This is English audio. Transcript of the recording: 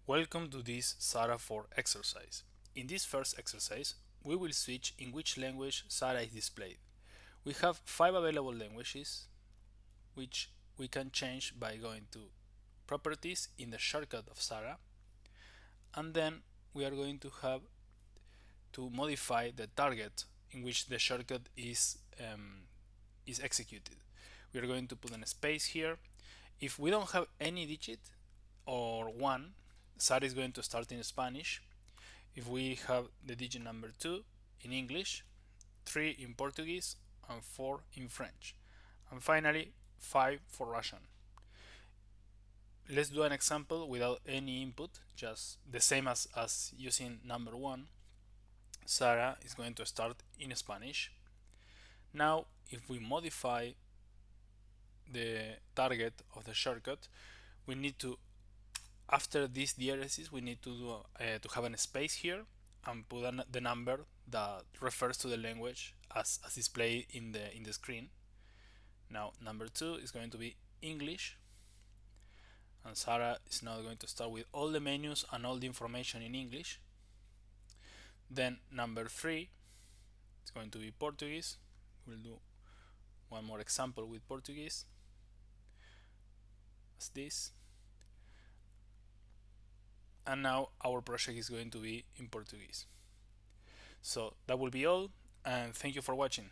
Welcome to this Sahara 4 exercise. In this first exercise, we will switch in which language Sahara is displayed. We have 5 available languages, which we can change by going to Properties in the shortcut of Sahara, and then we are going to have to modify the target in which the shortcut is executed. We are going to put a space here. If we don't have any digit or 1, Sahara is going to start in Spanish. If we have the digit number 2 in English, 3 in Portuguese, and 4 in French, and finally 5 for Russian. Let's do an example without any input, just the same as using number 1. Sara is going to start in Spanish. Now, if we modify the target of the shortcut, we need to, after this diaresis, we need to do to have a space here and put the number that refers to the language as displayed in the screen. Now number 2 is going to be English, and Sarah is now going to start with all the menus and all the information in English. Then number 3 is going to be Portuguese. We'll do one more example with Portuguese as this. And now our project is going to be in Portuguese. So that will be all, and thank you for watching.